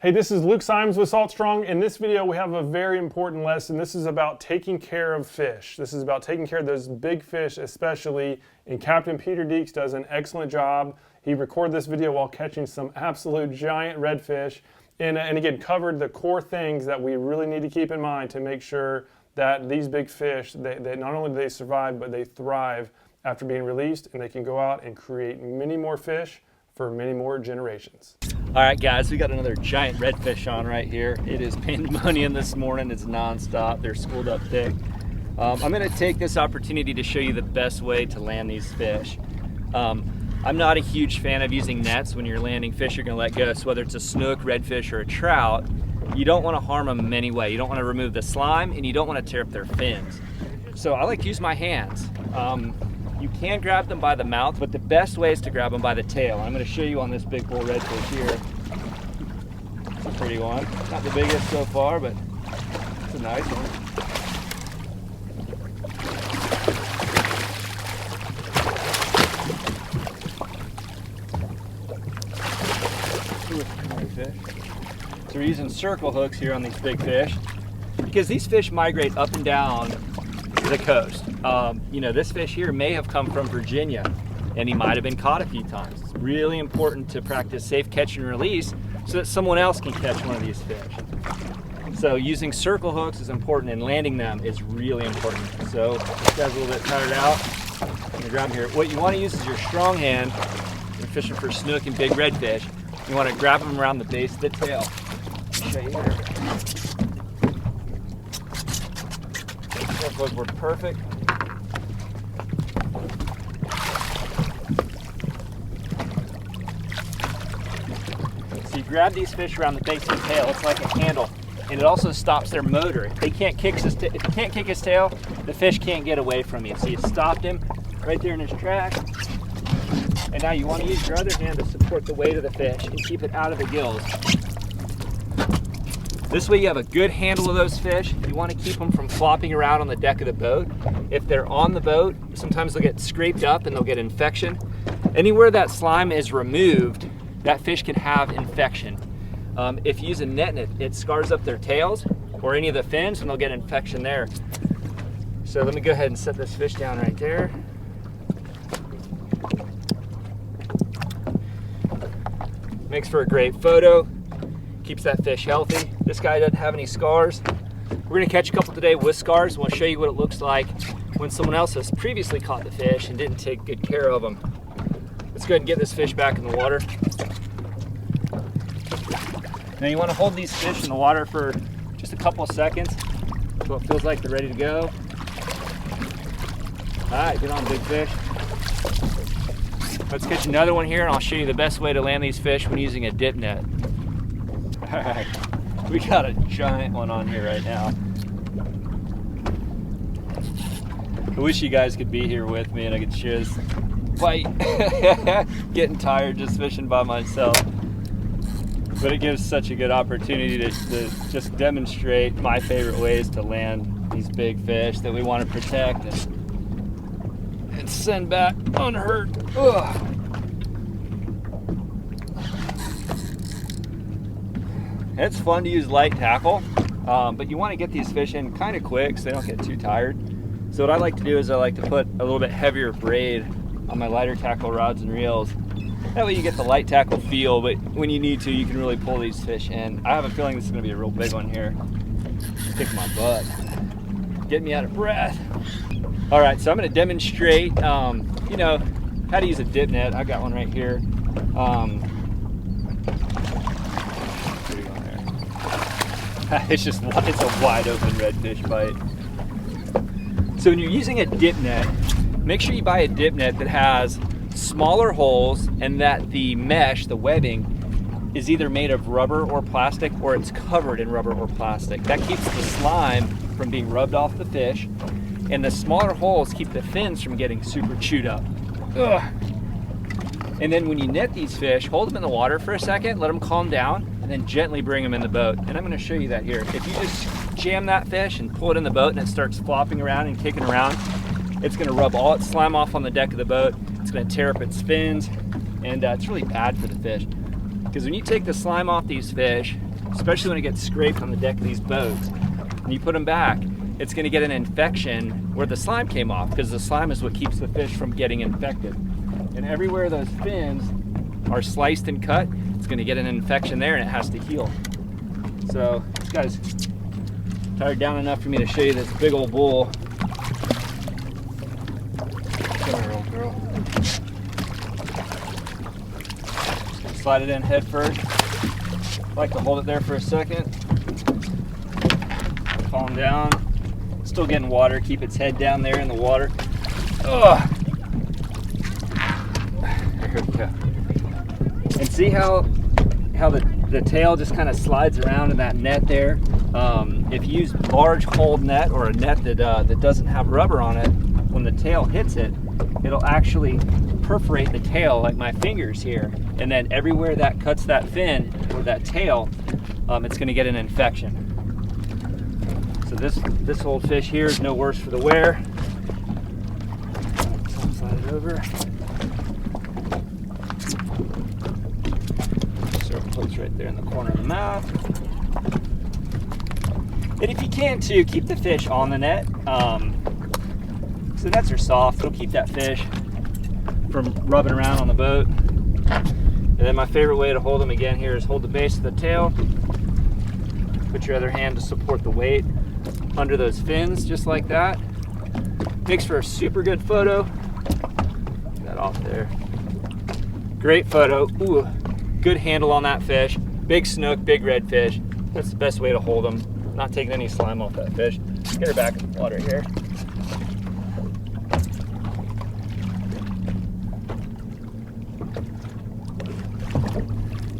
Hey, this is Luke Symes with Salt Strong. In this video, we have a very important lesson. This is about taking care of fish. This is about taking care of those big fish, especially, and Captain Peter Deeks does an excellent job. He recorded this video while catching some absolute giant redfish, and again, covered the core things that we really need to keep in mind to make sure that these big fish, they not only do they survive, but they thrive after being released, and they can go out and create many more fish for many more generations. All right, guys, we got another giant redfish on right here. It is pandemonium this morning. It's nonstop. They're schooled up thick. I'm going to take this opportunity to show you the best way to land these fish. I'm not a huge fan of using nets when you're landing fish you're going to let go. So whether it's a snook, redfish, or a trout, you don't want to harm them in any way. You don't want to remove the slime, and you don't want to tear up their fins. So I like to use my hands. You can grab them by the mouth, but the best way is to grab them by the tail. I'm going to show you on this big bull redfish here. It's a pretty one. Not the biggest so far, but it's a nice one. So we're using circle hooks here on these big fish because these fish migrate up and down the coast. You know, this fish here may have come from Virginia and he might have been caught a few times. It's really important to practice safe catch and release so that someone else can catch one of these fish. So using circle hooks is important, and landing them is really important. So this guy's a little bit tired out. I'm gonna grab him here. What you want to use is your strong hand. You're fishing for snook and big redfish. You want to grab them around the base of the tail. I'll show you here. Those were perfect. So you grab these fish around the base of the tail. It's like a handle, and it also stops their motor. If he can't kick his tail, the fish can't get away from you. So you stopped him right there in his tracks. And now you want to use your other hand to support the weight of the fish and keep it out of the gills. This way you have a good handle of those fish. You want to keep them from flopping around on the deck of the boat. If they're on the boat, sometimes they'll get scraped up and they'll get infection. Anywhere that slime is removed, that fish can have infection. If you use a net, it scars up their tails or any of the fins, and they'll get infection there. So let me go ahead and set this fish down right there. Makes for a great photo, keeps that fish healthy. This guy doesn't have any scars. We're gonna catch a couple today with scars. We'll show you what it looks like when someone else has previously caught the fish and didn't take good care of them. Let's go ahead and get this fish back in the water. Now you wanna hold these fish in the water for just a couple of seconds so it feels like they're ready to go. All right, get on, big fish. Let's catch another one here, and I'll show you the best way to land these fish when using a dip net. All right, we got a giant one on here right now. I wish you guys could be here with me and I could share this fight. Getting tired just fishing by myself. But it gives such a good opportunity to just demonstrate my favorite ways to land these big fish that we want to protect and send back unhurt. Ugh. It's fun to use light tackle, but you want to get these fish in kind of quick so they don't get too tired. So what I like to do is I like to put a little bit heavier braid on my lighter tackle rods and reels. That way you get the light tackle feel, but when you need to, you can really pull these fish in. I have a feeling this is going to be a real big one here. Kick my butt. Get me out of breath. All right, so I'm going to demonstrate, you know, how to use a dip net. I've got one right here. It's a wide open redfish bite. So when you're using a dip net, make sure you buy a dip net that has smaller holes and that the mesh, the webbing, is either made of rubber or plastic, or it's covered in rubber or plastic. That keeps the slime from being rubbed off the fish, and the smaller holes keep the fins from getting super chewed up. Ugh. And then when you net these fish, hold them in the water for a second, let them calm down, and then gently bring them in the boat. And I'm going to show you that here. If you just jam that fish and pull it in the boat and it starts flopping around and kicking around, it's going to rub all its slime off on the deck of the boat. It's going to tear up its fins, and it's really bad for the fish. Because when you take the slime off these fish, especially when it gets scraped on the deck of these boats, and you put them back, it's going to get an infection where the slime came off, because the slime is what keeps the fish from getting infected. And everywhere those fins are sliced and cut, it's going to get an infection there, and it has to heal. So this guy's tired down enough for me to show you this big old bull. Come here, old girl. Just gonna slide it in head first. Like to hold it there for a second. Calm down. Still getting water. Keep its head down there in the water. Ugh. There we go. And see how the tail just kind of slides around in that net there. If you use large hulled net or a net that doesn't have rubber on it, when the tail hits it, it'll actually perforate the tail like my fingers here. And then everywhere that cuts that fin or that tail, it's going to get an infection. So this old fish here is no worse for the wear. Slide it over. Hooks right there in the corner of the mouth. And if you can too, keep the fish on the net. So the nets are soft, it'll keep that fish from rubbing around on the boat. And then my favorite way to hold them again here is hold the base of the tail, put your other hand to support the weight under those fins, just like that. Makes for a super good photo. Get that off there. Great photo. Ooh. Good handle on that fish. Big snook, big redfish. That's the best way to hold them. Not taking any slime off that fish. Get her back in the water here.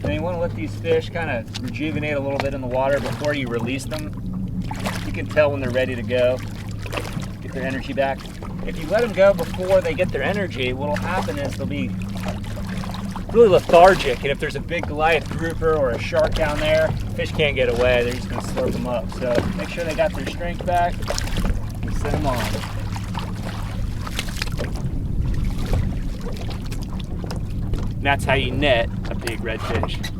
And you want to let these fish kind of rejuvenate a little bit in the water before you release them. You can tell when they're ready to go. Get their energy back. If you let them go before they get their energy, what'll happen is they'll be really lethargic, and if there's a big Goliath grouper or a shark down there, fish can't get away. They're just going to slurp them up. So make sure they got their strength back and set them on. And that's how you net a big redfish.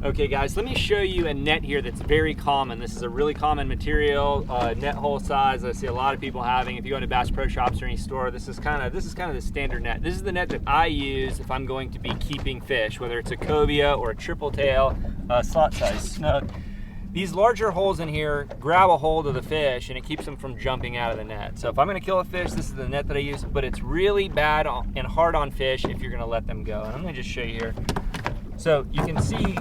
Okay guys, let me show you a net here that's very common. This is a really common material, net hole size I see a lot of people having. If you go into Bass Pro Shops or any store, this is kind of the standard net. This is the net that I use if I'm going to be keeping fish, whether it's a cobia or a triple tail, slot size snook. These larger holes in here grab a hold of the fish and it keeps them from jumping out of the net. So if I'm gonna kill a fish, this is the net that I use, but it's really bad and hard on fish if you're gonna let them go. And I'm gonna just show you here. So you can see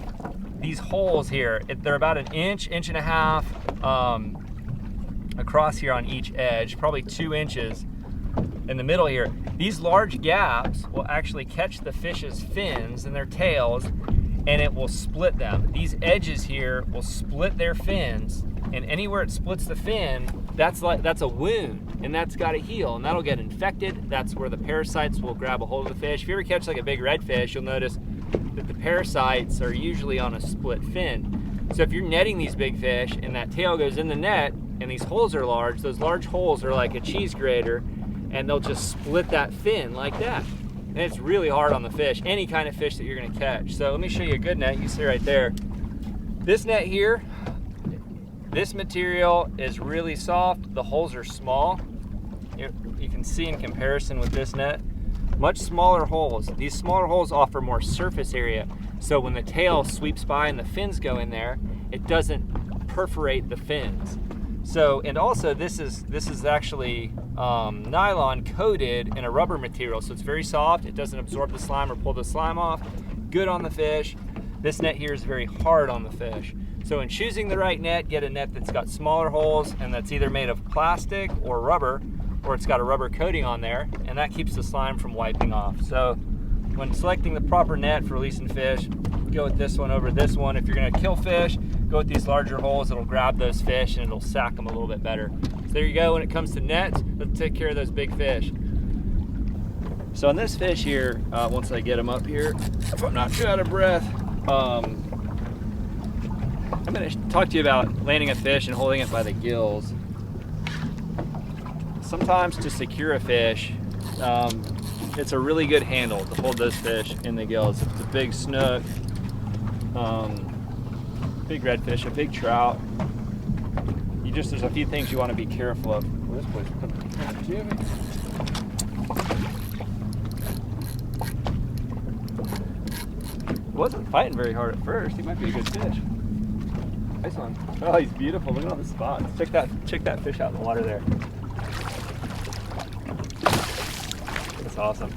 these holes here, they're about an inch and a half across here on each edge, probably 2 inches in the middle here. These large gaps will actually catch the fish's fins and their tails, and it will split them. These edges here will split their fins, and anywhere it splits the fin, that's a wound, and that's got to heal, and that'll get infected. That's where the parasites will grab a hold of the fish. If you ever catch like a big redfish, you'll notice that the parasites are usually on a split fin. So if you're netting these big fish and that tail goes in the net and these holes are large, those large holes are like a cheese grater, and they'll just split that fin like that. And it's really hard on the fish, any kind of fish that you're gonna catch. So let me show you a good net. You can see right there. This net here, this material is really soft. The holes are small. You can see in comparison with this net, much smaller holes. These smaller holes offer more surface area. So when the tail sweeps by and the fins go in there, it doesn't perforate the fins. So, and also this is actually nylon coated in a rubber material. So it's very soft. It doesn't absorb the slime or pull the slime off. Good on the fish. This net here is very hard on the fish. So in choosing the right net, get a net that's got smaller holes and that's either made of plastic or rubber, or it's got a rubber coating on there, and that keeps the slime from wiping off. So when selecting the proper net for releasing fish, go with this one over this one. If you're gonna kill fish, go with these larger holes. It'll grab those fish and it'll sack them a little bit better. So there you go. When it comes to nets, let's take care of those big fish. So on this fish here, once I get them up here, if I'm not too out of breath, I'm gonna talk to you about landing a fish and holding it by the gills. Sometimes to secure a fish, it's a really good handle to hold those fish in the gills. If it's a big snook, big redfish, a big trout. There's a few things you want to be careful of. Well, this boy's wasn't fighting very hard at first. He might be a good fish. Nice one. Oh, he's beautiful. Look at all the spots. Check that fish out in the water there. That's awesome.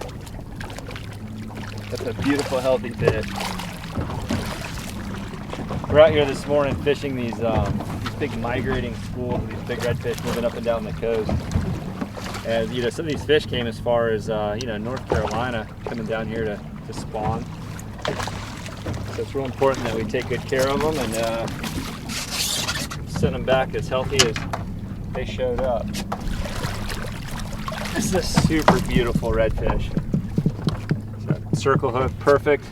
That's a beautiful, healthy fish. We're out here this morning fishing these big migrating schools of these big redfish moving up and down the coast. And some of these fish came as far as North Carolina, coming down here to spawn. So it's real important that we take good care of them and send them back as healthy as they showed up. This is a super beautiful redfish. So, circle hook, perfect.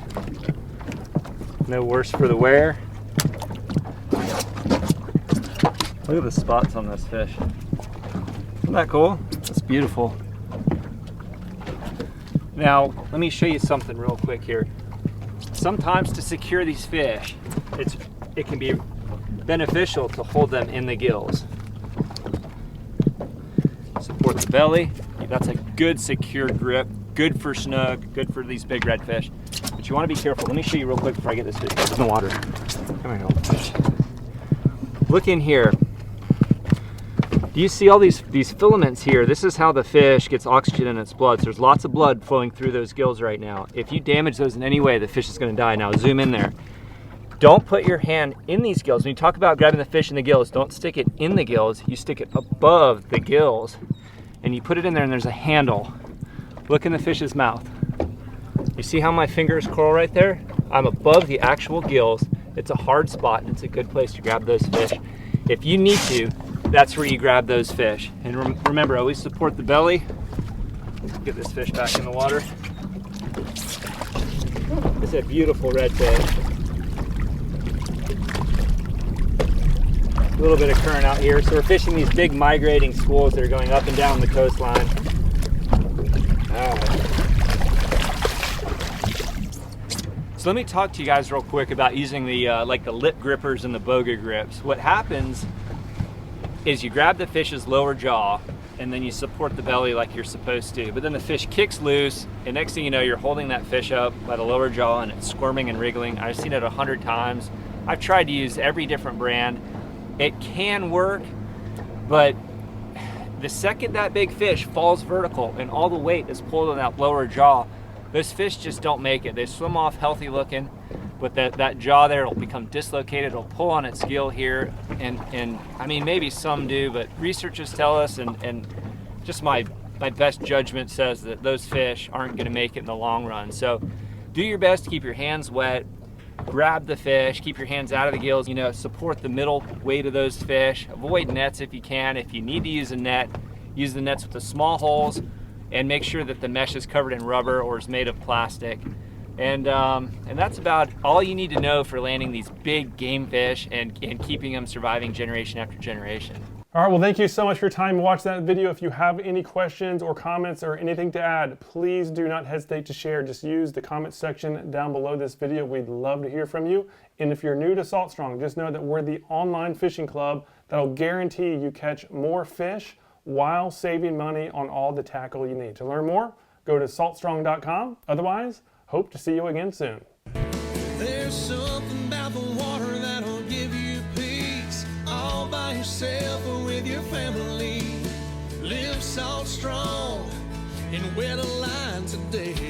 No worse for the wear. Look at the spots on this fish. Isn't that cool? That's beautiful. Now, let me show you something real quick here. Sometimes to secure these fish, it can be beneficial to hold them in the gills. Support the belly. That's a good secure grip. Good for snook, good for these big redfish. But you want to be careful. Let me show you real quick before I get this fish in the water. Come here, fish. Look in here. Do you see all these filaments here? This is how the fish gets oxygen in its blood. So there's lots of blood flowing through those gills right now. If you damage those in any way, the fish is going to die. Now zoom in there. Don't put your hand in these gills. When you talk about grabbing the fish in the gills, don't stick it in the gills. You stick it above the gills and you put it in there and there's a handle. Look in the fish's mouth. You see how my fingers curl right there? I'm above the actual gills. It's a hard spot and it's a good place to grab those fish. If you need to, that's where you grab those fish. And remember, always support the belly. Let's get this fish back in the water. It's a beautiful redfish. A little bit of current out here. So we're fishing these big migrating schools that are going up and down the coastline. All right. So let me talk to you guys real quick about using the like the lip grippers and the boga grips. What happens is you grab the fish's lower jaw and then you support the belly like you're supposed to. But then the fish kicks loose and next thing you know, you're holding that fish up by the lower jaw and it's squirming and wriggling. I've seen it 100 times. I've tried to use every different brand. It can work, but the second that big fish falls vertical and all the weight is pulled on that lower jaw, those fish just don't make it. They swim off healthy looking, but that jaw there will become dislocated. It'll pull on its gill here, and I mean, maybe some do, but researchers tell us, and just my best judgment says that those fish aren't gonna make it in the long run. So do your best to keep your hands wet, grab the fish, keep your hands out of the gills, support the middle weight of those fish, avoid nets if you can. If you need to use a net, use the nets with the small holes, and make sure that the mesh is covered in rubber or is made of plastic. And that's about all you need to know for landing these big game fish and keeping them surviving generation after generation. All right, well, thank you so much for your time to watch that video. If you have any questions or comments or anything to add, please do not hesitate to share. Just use the comment section down below this video. We'd love to hear from you. And if you're new to Salt Strong, just know that we're the online fishing club that'll guarantee you catch more fish while saving money on all the tackle you need. To learn more, go to saltstrong.com. Otherwise, hope to see you again soon. There's something about the water that'll give you peace, all by yourself or with your family. Live Salt Strong and wear the line today.